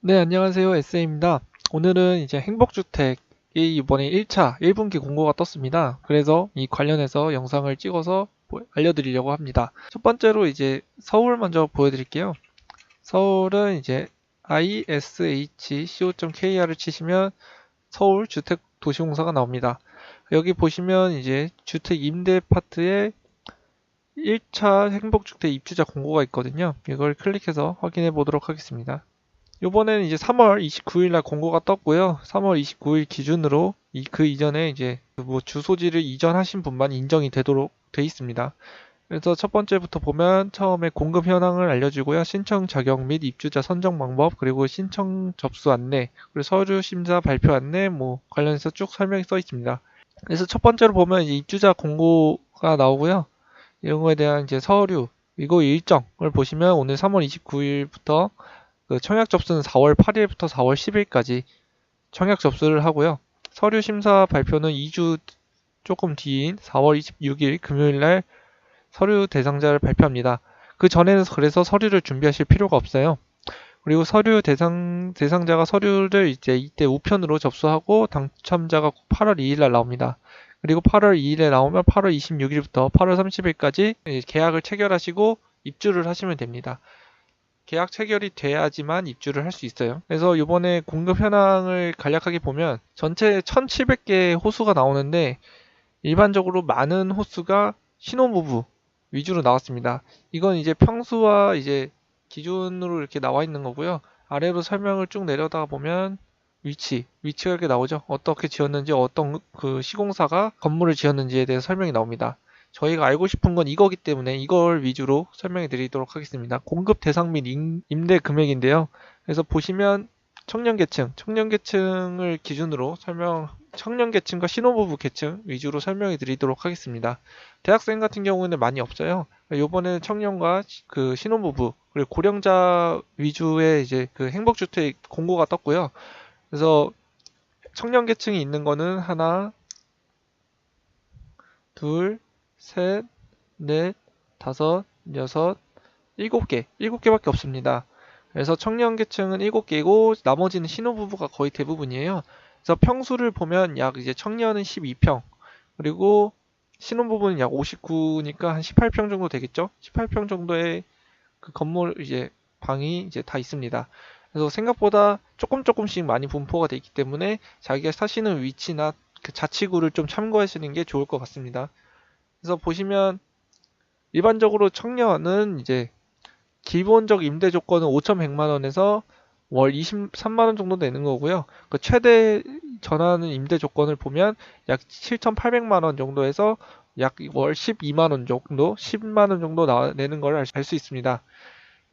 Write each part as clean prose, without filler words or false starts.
네, 안녕하세요. SA입니다. 오늘은 이제 행복주택이 이번에 1차 1분기 공고가 떴습니다. 그래서 이 관련해서 영상을 찍어서 알려드리려고 합니다. 첫 번째로 이제 서울 먼저 보여드릴게요. 서울은 이제 ishco.kr을 치시면 서울 주택도시공사가 나옵니다. 여기 보시면 이제 주택 임대 파트에 1차 행복주택 입주자 공고가 있거든요. 이걸 클릭해서 확인해 보도록 하겠습니다. 요번에는 이제 3월 29일 날 공고가 떴고요. 3월 29일 기준으로 그 이전에 이제 뭐 주소지를 이전하신 분만 인정이 되도록 돼 있습니다. 그래서 첫 번째부터 보면 처음에 공급 현황을 알려주고요. 신청 자격 및 입주자 선정 방법, 그리고 신청 접수 안내, 그리고 서류 심사 발표 안내 뭐 관련해서 쭉 설명이 써 있습니다. 그래서 첫 번째로 보면 이제 입주자 공고가 나오고요. 이런 거에 대한 이제 서류, 그리고 일정을 보시면 오늘 3월 29일부터 그 청약 접수는 4월 8일부터 4월 10일까지 청약 접수를 하고요. 서류 심사 발표는 2주 조금 뒤인 4월 26일 금요일 날 서류 대상자를 발표합니다. 그 전에는 그래서 서류를 준비하실 필요가 없어요. 그리고 서류 대상자가 서류를 이제 이때 우편으로 접수하고 당첨자가 8월 2일 날 나옵니다. 그리고 8월 2일에 나오면 8월 26일부터 8월 30일까지 계약을 체결하시고 입주를 하시면 됩니다. 계약 체결이 돼야지만 입주를 할 수 있어요. 그래서 이번에 공급 현황을 간략하게 보면 전체 1700개 호수가 나오는데 일반적으로 많은 호수가 신혼부부 위주로 나왔습니다. 이건 이제 평수와 이제 기준으로 이렇게 나와 있는 거고요. 아래로 설명을 쭉 내려다가 보면 위치가 이렇게 나오죠. 어떻게 지었는지, 어떤 그 시공사가 건물을 지었는지에 대해서 설명이 나옵니다. 저희가 알고 싶은 건 이거기 때문에 이걸 위주로 설명해 드리도록 하겠습니다. 공급 대상 및 임대 금액인데요. 그래서 보시면 청년계층을 기준으로 청년계층과 신혼부부 계층 위주로 설명해 드리도록 하겠습니다. 대학생 같은 경우에는 많이 없어요. 이번에는 청년과 그 신혼부부, 그리고 고령자 위주의 이제 그 행복주택 공고가 떴고요. 그래서 청년계층이 있는 거는 하나, 둘, 셋, 넷, 다섯, 여섯, 일곱 개밖에 없습니다. 그래서 청년계층은 7개고 나머지는 신혼부부가 거의 대부분이에요. 그래서 평수를 보면 약 이제 청년은 12평, 그리고 신혼부부는 약 59니까 한 18평 정도 되겠죠? 18평 정도의 그 건물 이제 방이 이제 다 있습니다. 그래서 생각보다 조금씩 많이 분포가 되어 있기 때문에 자기가 사시는 위치나 그 자치구를 좀 참고하시는 게 좋을 것 같습니다. 그래서 보시면 일반적으로 청년은 이제 기본적 임대 조건은 5,100만 원에서 월 23만 원 정도 내는 거고요. 그 최대 전하는 임대 조건을 보면 약 7,800만 원 정도에서 약 월 12만 원 정도, 10만 원 정도 내는 걸 알 수 있습니다.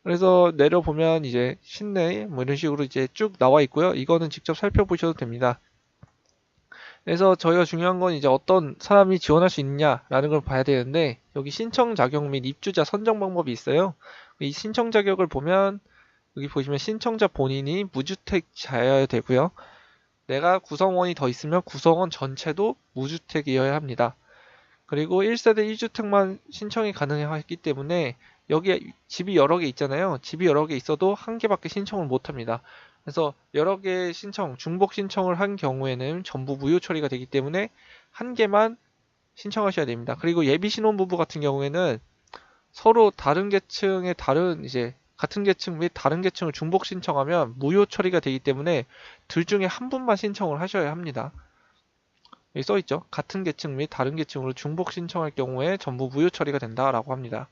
그래서 내려보면 이제 실내 뭐 이런 식으로 이제 쭉 나와 있고요. 이거는 직접 살펴보셔도 됩니다. 그래서 저희가 중요한 건 이제 어떤 사람이 지원할 수 있냐라는 걸 봐야 되는데 여기 신청 자격 및 입주자 선정 방법이 있어요. 이 신청 자격을 보면 여기 보시면 신청자 본인이 무주택자여야 되고요. 내가 구성원이 더 있으면 구성원 전체도 무주택이어야 합니다. 그리고 1세대 1주택만 신청이 가능하기 때문에 여기에 집이 여러 개 있잖아요. 집이 여러 개 있어도 한 개밖에 신청을 못 합니다. 그래서 여러 개 중복 신청을 한 경우에는 전부 무효 처리가 되기 때문에 한 개만 신청하셔야 됩니다. 그리고 예비 신혼부부 같은 경우에는 서로 다른 계층의 이제 같은 계층 및 다른 계층을 중복 신청하면 무효 처리가 되기 때문에 둘 중에 한 분만 신청을 하셔야 합니다. 여기 써있죠. 같은 계층 및 다른 계층으로 중복 신청할 경우에 전부 무효 처리가 된다라고 합니다.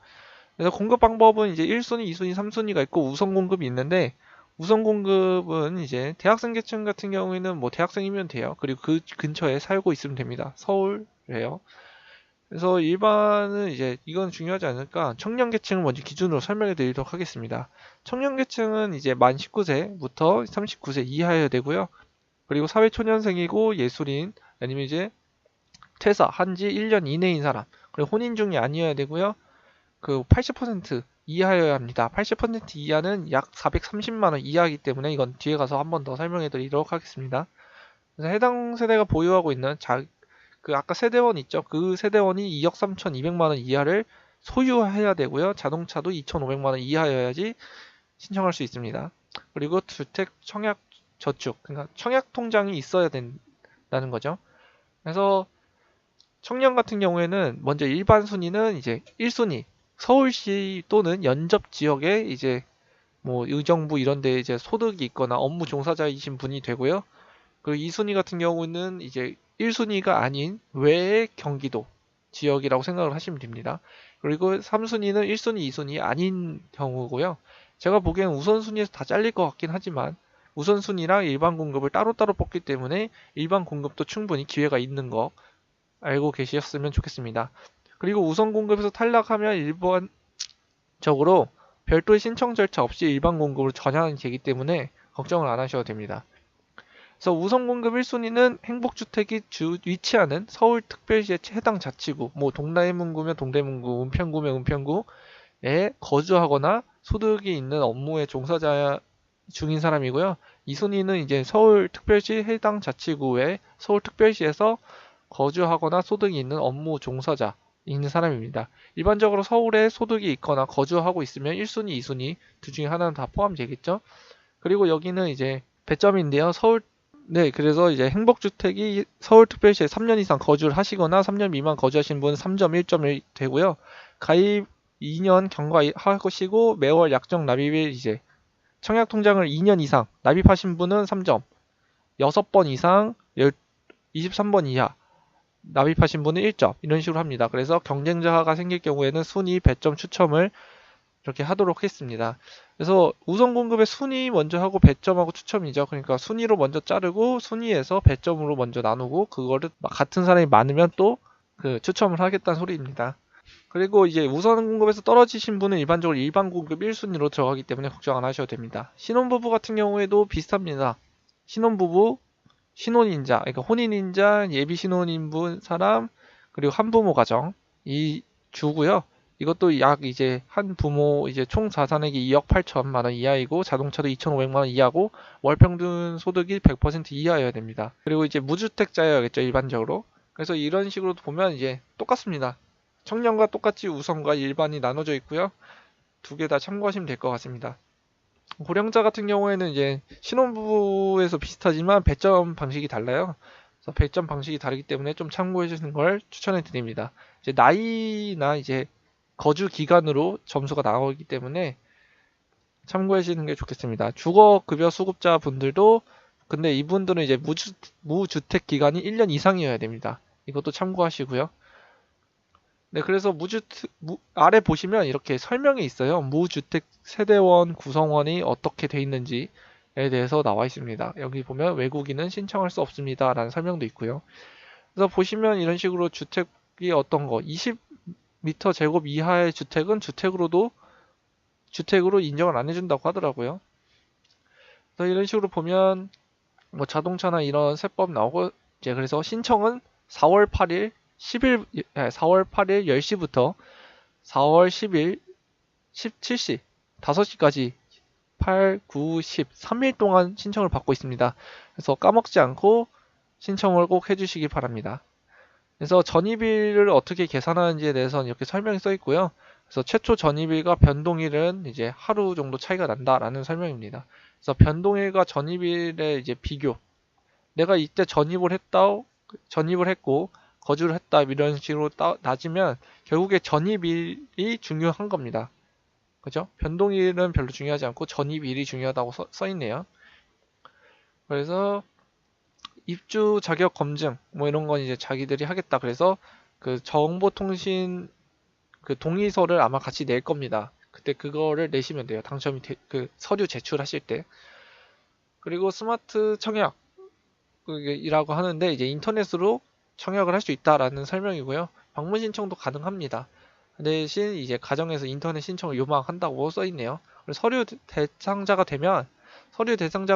그래서 공급 방법은 이제 1순위, 2순위, 3순위가 있고 우선 공급이 있는데 우선 공급은 이제 대학생 계층 같은 경우에는 뭐 대학생이면 돼요. 그리고 그 근처에 살고 있으면 됩니다. 서울이에요. 그래서 일반은 이제 이건 중요하지 않을까 청년 계층을 먼저 기준으로 설명해 드리도록 하겠습니다. 청년 계층은 이제 만 19세부터 39세 이하여야 되고요. 그리고 사회초년생이고 예술인 아니면 이제 퇴사한 지 1년 이내인 사람, 그리고 혼인 중이 아니어야 되고요. 그 80% 이하여야 합니다. 80% 이하는 약 430만 원 이하이기 때문에 이건 뒤에 가서 한 번 더 설명해 드리도록 하겠습니다. 그래서 해당 세대가 보유하고 있는 그 아까 세대원 있죠? 그 세대원이 2억 3,200만 원 이하를 소유해야 되고요. 자동차도 2,500만 원 이하여야지 신청할 수 있습니다. 그리고 주택 청약 저축, 그러니까 청약 통장이 있어야 된다는 거죠. 그래서 청년 같은 경우에는 먼저 일반 순위는 이제 1순위 서울시 또는 연접 지역에 이제 뭐 의정부 이런 데 이제 소득이 있거나 업무 종사자이신 분이 되고요. 그리고 2순위 같은 경우는 이제 1순위가 아닌 외의 경기도 지역이라고 생각을 하시면 됩니다. 그리고 3순위는 1순위, 2순위 아닌 경우고요. 제가 보기엔 우선순위에서 다 잘릴 것 같긴 하지만 우선순위랑 일반 공급을 따로따로 뽑기 때문에 일반 공급도 충분히 기회가 있는 거 알고 계셨으면 좋겠습니다. 그리고 우선 공급에서 탈락하면 일반적으로 별도의 신청 절차 없이 일반 공급으로 전환이 되기 때문에 걱정을 안 하셔도 됩니다. 그래서 우선 공급 1순위는 행복주택이 위치하는 서울특별시의 해당 자치구, 뭐 동대문구면 동대문구, 은평구면 은평구에 거주하거나 소득이 있는 업무의 종사자 중인 사람이고요. 2순위는 이제 서울특별시 해당 자치구에 서울특별시에서 거주하거나 소득이 있는 업무 종사자 있는 사람입니다. 일반적으로 서울에 소득이 있거나 거주하고 있으면 1순위, 2순위 둘 중에 하나는 다 포함되겠죠. 그리고 여기는 이제 배점인데요. 네, 그래서 이제 행복주택이 서울특별시에 3년 이상 거주를 하시거나 3년 미만 거주하신 분은 3점 1점이 되고요. 가입 2년 경과하시고 매월 약정 납입일 이제 청약통장을 2년 이상 납입하신 분은 3점, 6번 이상 23번 이하 납입하신 분은 1점 이런 식으로 합니다. 그래서 경쟁자가 생길 경우에는 순위 배점 추첨을 이렇게 하도록 했습니다. 그래서 우선 공급의 순위 먼저 하고 배점하고 추첨이죠. 그러니까 순위로 먼저 자르고 순위에서 배점으로 먼저 나누고 그거를 같은 사람이 많으면 또 그 추첨을 하겠다는 소리입니다. 그리고 이제 우선 공급에서 떨어지신 분은 일반적으로 일반 공급 1순위로 들어가기 때문에 걱정 안 하셔도 됩니다. 신혼부부 같은 경우에도 비슷합니다. 신혼부부, 신혼인자, 그러니까 혼인인자, 예비 신혼인분 사람, 그리고 한부모 가정 이 주고요. 이것도 약 이제 한 부모 이제 총 자산액이 2억 8천만 원 이하이고 자동차도 2,500만 원 이하고 월 평균 소득이 100% 이하여야 됩니다. 그리고 이제 무주택자여야겠죠, 일반적으로. 그래서 이런 식으로 보면 이제 똑같습니다. 청년과 똑같이 우선과 일반이 나눠져 있고요. 두 개 다 참고하시면 될 것 같습니다. 고령자 같은 경우에는 이제 신혼부부에서 비슷하지만 배점 방식이 달라요. 그래서 배점 방식이 다르기 때문에 좀 참고해 주시는 걸 추천해 드립니다. 이제 나이나 이제 거주 기간으로 점수가 나오기 때문에 참고해 주시는 게 좋겠습니다. 주거급여 수급자 분들도 근데 이분들은 이제 무주택 기간이 1년 이상이어야 됩니다. 이것도 참고하시고요. 네, 그래서 아래 보시면 이렇게 설명이 있어요. 무주택 세대원 구성원이 어떻게 돼 있는지에 대해서 나와 있습니다. 여기 보면 외국인은 신청할 수 없습니다. 라는 설명도 있고요. 그래서 보시면 이런 식으로 주택이 어떤 거, 20m 제곱 이하의 주택은 주택으로 인정을 안 해준다고 하더라고요. 그래서 이런 식으로 보면 뭐 자동차나 이런 세법 나오고 이제 그래서 신청은 4월 8일 4월 8일 10시부터 4월 10일 17시 5시까지 8, 9, 10 3일 동안 신청을 받고 있습니다. 그래서 까먹지 않고 신청을 꼭 해주시기 바랍니다. 그래서 전입일을 어떻게 계산하는지에 대해서는 이렇게 설명이 써 있고요. 그래서 최초 전입일과 변동일은 이제 하루 정도 차이가 난다라는 설명입니다. 그래서 변동일과 전입일의 이제 비교. 내가 이때 전입을 했고 거주를 했다 이런 식으로 따지면 결국에 전입일이 중요한 겁니다. 그죠? 변동일은 별로 중요하지 않고 전입일이 중요하다고 써 있네요. 그래서 입주 자격 검증 뭐 이런 건 이제 자기들이 하겠다. 그래서 그 정보통신 그 동의서를 아마 같이 낼 겁니다. 그때 그거를 내시면 돼요. 그 서류 제출하실 때. 그리고 스마트 청약이라고 하는데 이제 인터넷으로 청약을 할 수 있다라는 설명이고요. 방문 신청도 가능합니다. 대신 이제 가정에서 인터넷 신청을 요망한다고 써 있네요. 서류 대상자가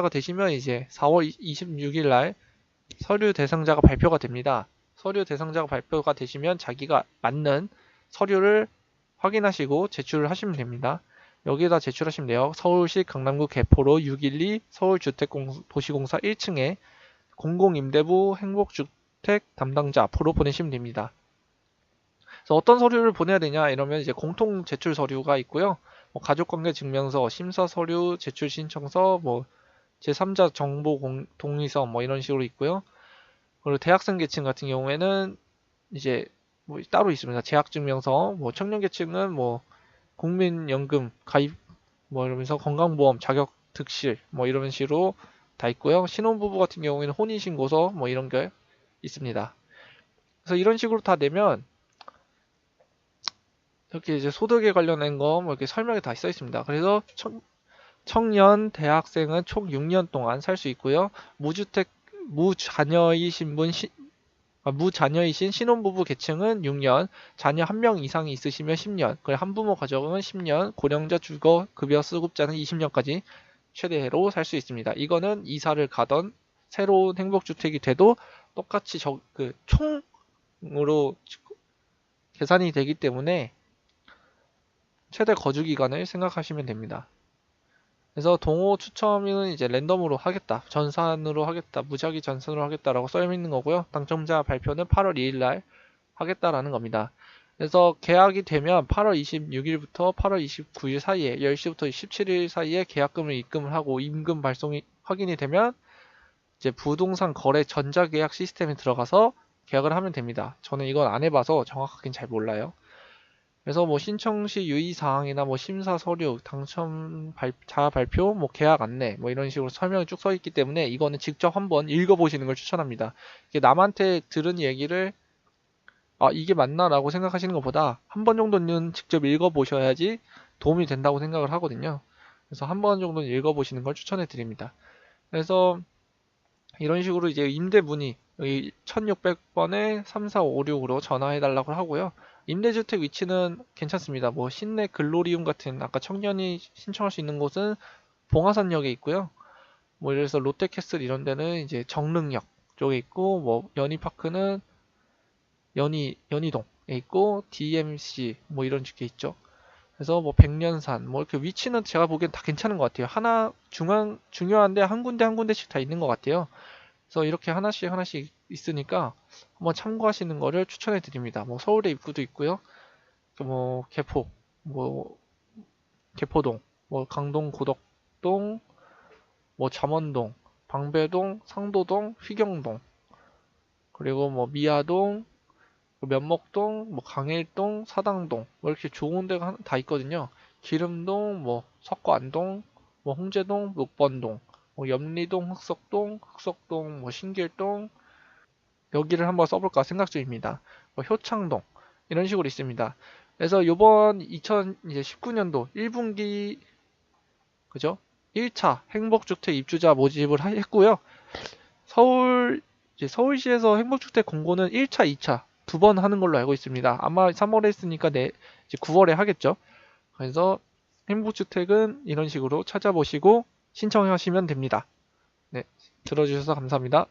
되시면 이제 4월 26일 날 서류 대상자가 발표가 됩니다. 서류 대상자가 발표가 되시면 자기가 맞는 서류를 확인하시고 제출을 하시면 됩니다. 여기에다 제출하시면 돼요. 서울시 강남구 개포로 612 서울주택도시공사 1층에 공공임대부 행복주택 담당자 앞으로 보내시면 됩니다. 그래서 어떤 서류를 보내야 되냐 이러면 이제 공통 제출 서류가 있고요. 뭐 가족관계 증명서, 심사 서류, 제출 신청서, 뭐 제3자 정보 동의서 뭐 이런 식으로 있고요. 그리고 대학생 계층 같은 경우에는 이제 뭐 따로 있습니다. 재학증명서, 뭐 청년계층은 뭐 국민연금 가입 뭐 이러면서 건강보험 자격 득실 뭐 이런 식으로 다 있고요. 신혼부부 같은 경우에는 혼인신고서 뭐 이런 게 있습니다. 그래서 이런 식으로 다 내면 이렇게 이제 소득에 관련된 거 뭐 이렇게 설명이 다 써 있습니다. 그래서 청년 대학생은 총 6년 동안 살 수 있고요. 무주택 무자녀이신 분 무자녀이신 신혼부부 계층은 6년, 자녀 1명 이상이 있으시면 10년, 그리고 한부모 가정은 10년, 고령자 주거급여 수급자는 20년까지 최대로 살 수 있습니다. 이거는 이사를 가던 새로운 행복주택이 돼도 똑같이 총으로 계산이 되기 때문에 최대 거주기간을 생각하시면 됩니다. 그래서 동호 추첨은 이제 랜덤으로 하겠다, 전산으로 하겠다, 무작위 전산으로 하겠다라고 써 있는 거고요. 당첨자 발표는 8월 2일 날 하겠다라는 겁니다. 그래서 계약이 되면 8월 26일부터 8월 29일 사이에 10시부터 17일 사이에 계약금을 입금을 하고 임금 발송이 확인이 되면 이제 부동산 거래 전자계약 시스템에 들어가서 계약을 하면 됩니다. 저는 이건 안 해봐서 정확하게는 잘 몰라요. 그래서 뭐 신청 시 유의사항이나 뭐 심사 서류, 자 발표, 뭐 계약 안내, 뭐 이런 식으로 설명이 쭉 써 있기 때문에 이거는 직접 한번 읽어보시는 걸 추천합니다. 이게 남한테 들은 얘기를 이게 맞나라고 생각하시는 것보다 한 번 정도는 직접 읽어보셔야지 도움이 된다고 생각을 하거든요. 그래서 한 번 정도는 읽어보시는 걸 추천해 드립니다. 그래서 이런 식으로 이제 임대 문의 여기 1600번에 3456으로 전화해 달라고 하고요. 임대주택 위치는 괜찮습니다. 뭐 신내 글로리움 같은 아까 청년이 신청할 수 있는 곳은 봉화산역에 있고요. 뭐 이래서 롯데캐슬 이런 데는 이제 정릉역 쪽에 있고, 뭐 연희파크는 연희동에 있고, DMC 뭐 이런 쪽에 있죠. 그래서 뭐 백년산 뭐 이렇게 위치는 제가 보기엔 다 괜찮은 것 같아요. 하나 중요한데 한 군데 한 군데씩 다 있는 것 같아요. 그래서 이렇게 하나씩 하나씩 있으니까 한번 참고하시는 거를 추천해 드립니다. 뭐 서울에 입구도 있고요. 뭐 뭐 개포동, 뭐 강동 고덕동, 뭐 잠원동, 방배동, 상도동, 휘경동, 그리고 뭐 미아동, 면목동, 뭐 강일동, 사당동, 뭐 이렇게 좋은 데가 다 있거든요. 기름동, 뭐 석관동, 뭐 홍제동, 녹번동, 뭐 염리동, 흑석동, 뭐 신길동, 여기를 한번 써볼까 생각 중입니다. 뭐 효창동 이런 식으로 있습니다. 그래서 요번 2019년도 1분기 그죠? 1차 행복주택 입주자 모집을 했고요. 서울시에서 행복주택 공고는 1차, 2차 두 번 하는 걸로 알고 있습니다. 아마 3월에 했으니까 이제 9월에 하겠죠. 그래서 행복주택은 이런 식으로 찾아보시고 신청하시면 됩니다. 네, 들어주셔서 감사합니다.